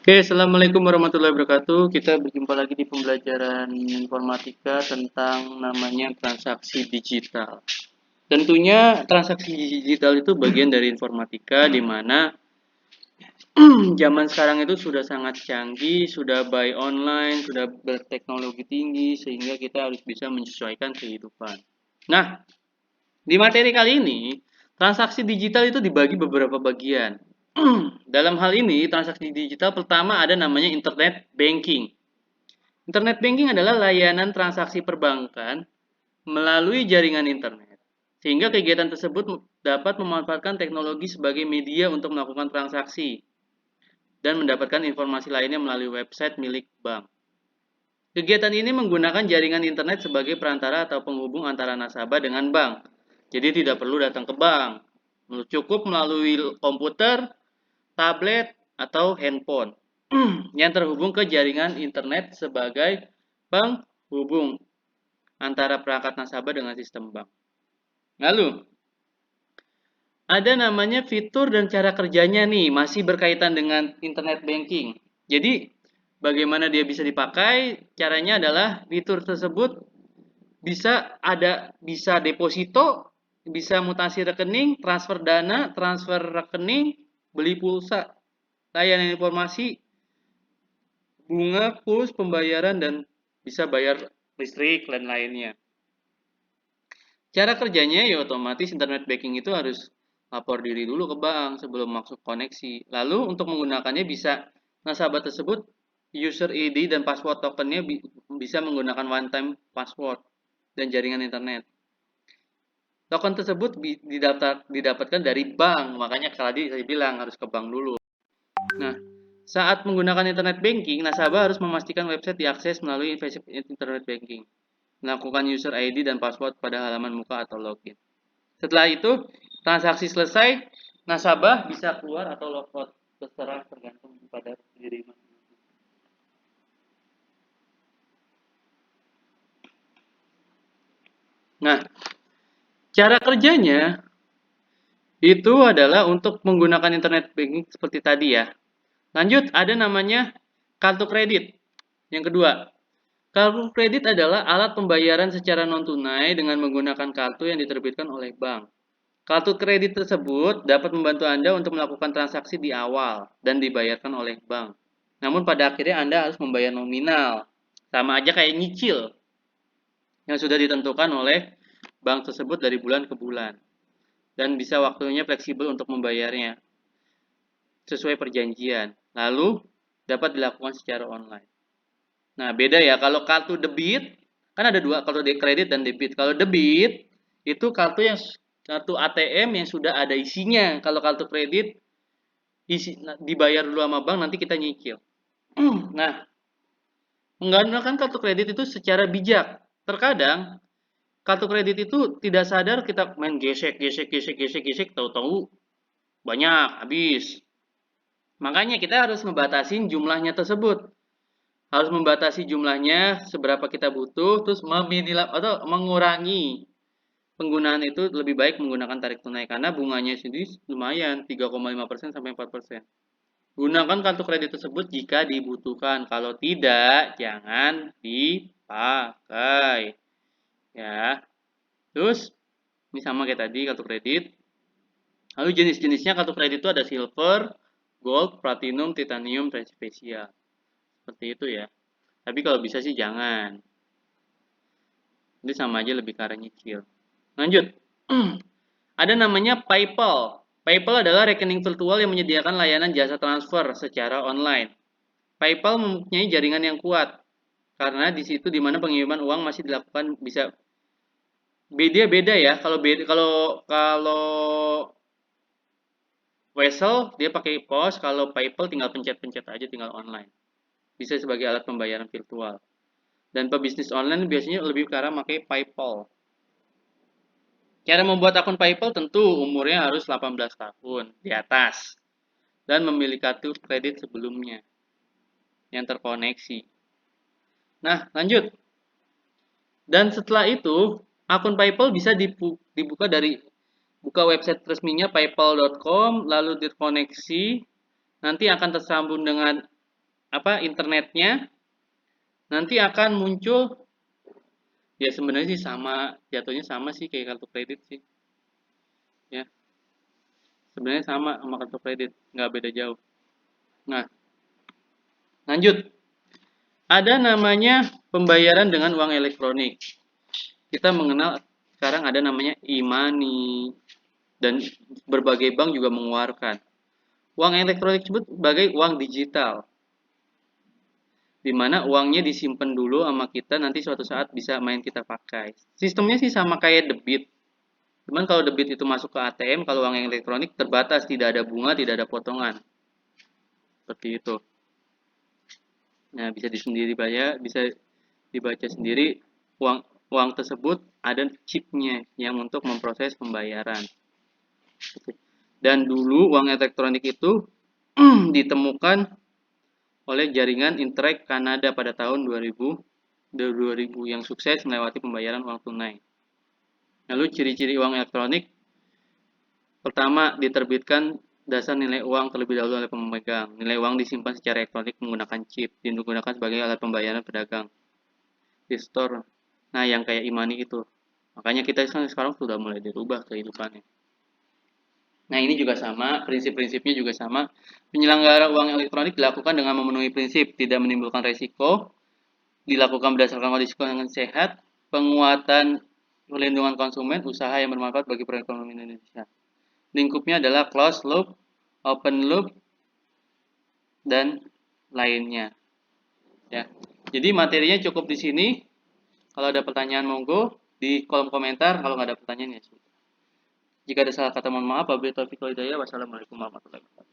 Oke, Assalamualaikum warahmatullahi wabarakatuh. Kita berjumpa lagi di pembelajaran informatika tentang namanya transaksi digital. Tentunya transaksi digital itu bagian dari informatika di mana zaman sekarang itu sudah sangat canggih, sudah buy online, sudah berteknologi tinggi sehingga kita harus bisa menyesuaikan kehidupan. Nah, di materi kali ini, transaksi digital itu dibagi beberapa bagian. Dalam hal ini, transaksi digital pertama ada namanya internet banking. Internet banking adalah layanan transaksi perbankan melalui jaringan internet. Sehingga kegiatan tersebut dapat memanfaatkan teknologi sebagai media untuk melakukan transaksi dan mendapatkan informasi lainnya melalui website milik bank. Kegiatan ini menggunakan jaringan internet sebagai perantara atau penghubung antara nasabah dengan bank. Jadi tidak perlu datang ke bank. Cukup melalui komputer, tablet, atau handphone yang terhubung ke jaringan internet sebagai penghubung antara perangkat nasabah dengan sistem bank. Lalu, ada namanya fitur dan cara kerjanya nih, masih berkaitan dengan internet banking. Jadi, bagaimana dia bisa dipakai? Caranya adalah fitur tersebut bisa deposito, bisa mutasi rekening, transfer dana, transfer rekening, beli pulsa, layanan informasi, bunga, pos, pembayaran, dan bisa bayar listrik dan lainnya. Cara kerjanya ya otomatis internet banking itu harus lapor diri dulu ke bank sebelum masuk koneksi. Lalu untuk menggunakannya bisa nasabah tersebut user ID dan password tokennya bisa menggunakan one time password dan jaringan internet. Token tersebut didapatkan dari bank, makanya tadi saya bilang harus ke bank dulu. Nah, saat menggunakan internet banking, nasabah harus memastikan website diakses melalui internet banking, melakukan user ID dan password pada halaman muka atau login. Setelah itu, transaksi selesai, nasabah bisa keluar atau logout, terserah tergantung pada diri masing-masing. Nah, cara kerjanya itu adalah untuk menggunakan internet banking seperti tadi ya. Lanjut, ada namanya kartu kredit. Yang kedua, kartu kredit adalah alat pembayaran secara non-tunai dengan menggunakan kartu yang diterbitkan oleh bank. Kartu kredit tersebut dapat membantu Anda untuk melakukan transaksi di awal dan dibayarkan oleh bank. Namun pada akhirnya Anda harus membayar nominal. Sama aja kayak nyicil yang sudah ditentukan oleh bank tersebut dari bulan ke bulan. Dan bisa waktunya fleksibel untuk membayarnya sesuai perjanjian. Lalu dapat dilakukan secara online. Nah, beda ya. Kalau kartu debit, kan ada dua, kalau kredit dan debit. Kalau debit, itu kartu ATM yang sudah ada isinya. Kalau kartu kredit, dibayar dulu sama bank, nanti kita nyicil. Nah, menggunakan kartu kredit itu secara bijak. Terkadang, kartu kredit itu tidak sadar kita main gesek, gesek, gesek, gesek, gesek, tahu-tahu banyak, habis. Makanya kita harus membatasi jumlahnya tersebut. Harus membatasi jumlahnya seberapa kita butuh, terus atau mengurangi penggunaan itu. Lebih baik menggunakan tarik tunai karena bunganya sendiri lumayan 3,5% sampai 4%. Gunakan kartu kredit tersebut jika dibutuhkan. Kalau tidak, jangan dipakai. Ya. Terus ini sama kayak tadi kartu kredit. Lalu jenis-jenisnya kartu kredit itu ada silver, gold, platinum, titanium, dan spesial. Seperti itu ya. Tapi kalau bisa sih jangan. Ini sama aja lebih ke arah nyicil. Lanjut. Ada namanya PayPal. PayPal adalah rekening virtual yang menyediakan layanan jasa transfer secara online. PayPal mempunyai jaringan yang kuat karena di situ di mana pengiriman uang masih dilakukan bisa beda-beda ya. Kalau Wesel dia pakai POS, kalau PayPal tinggal pencet-pencet aja, tinggal online. Bisa sebagai alat pembayaran virtual. Dan pebisnis online biasanya lebih ke arah pakai PayPal. Cara membuat akun PayPal tentu umurnya harus 18 tahun di atas dan memiliki kartu kredit sebelumnya yang terkoneksi. Nah, lanjut. Dan setelah itu, akun PayPal bisa dibuka dari buka website resminya paypal.com, lalu terkoneksi, nanti akan tersambung dengan internetnya, nanti akan muncul, ya sebenarnya sih sama, jatuhnya sama sih kayak kartu kredit sih. Ya, sebenarnya sama kartu kredit, nggak beda jauh. Nah, lanjut. Ada namanya pembayaran dengan uang elektronik. Kita mengenal sekarang ada namanya e-money, dan berbagai bank juga mengeluarkan. Uang elektronik disebut sebagai uang digital, di mana uangnya disimpan dulu sama kita, nanti suatu saat bisa main kita pakai. Sistemnya sih sama kayak debit. Cuman kalau debit itu masuk ke ATM, kalau uang elektronik terbatas, tidak ada bunga, tidak ada potongan. Seperti itu. Nah, bisa dibaca sendiri, uang uang tersebut ada chipnya yang untuk memproses pembayaran. Dan dulu uang elektronik itu ditemukan oleh jaringan Interact Kanada pada tahun 2000 yang sukses melewati pembayaran uang tunai. Lalu ciri-ciri uang elektronik, pertama, diterbitkan dasar nilai uang terlebih dahulu oleh pemegang. Nilai uang disimpan secara elektronik menggunakan chip, digunakan sebagai alat pembayaran pedagang di store. Nah, yang kayak e-money itu. Makanya kita sekarang sudah mulai dirubah kehidupannya. Nah, ini juga sama, prinsip-prinsipnya juga sama. Penyelenggara uang elektronik dilakukan dengan memenuhi prinsip tidak menimbulkan resiko, dilakukan berdasarkan kondisi keuangan sehat, penguatan perlindungan konsumen, usaha yang bermanfaat bagi perekonomian Indonesia. Lingkupnya adalah closed loop, open loop, dan lainnya. Ya. Jadi materinya cukup di sini. Kalau ada pertanyaan monggo di kolom komentar. Kalau nggak ada pertanyaan ya sudah. Jika ada salah kata mohon maaf. Wabillahi taufiq wal hidayah. Wassalamualaikum warahmatullahi wabarakatuh.